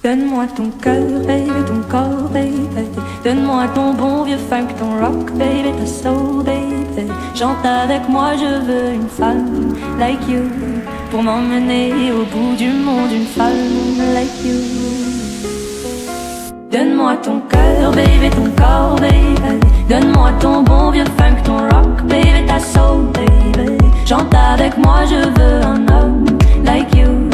Donne-moi ton cœur, baby, ton corps, baby. Donne-moi ton bon vieux funk, ton rock, baby, ta soul, baby. Chante avec moi, je veux une femme like you pour m'emmener au bout du monde, une femme like you. Donne-moi ton cœur, baby, ton corps, baby. Donne-moi ton bon vieux funk, ton rock, baby, ta soul, baby. Chante avec moi, je veux un homme like you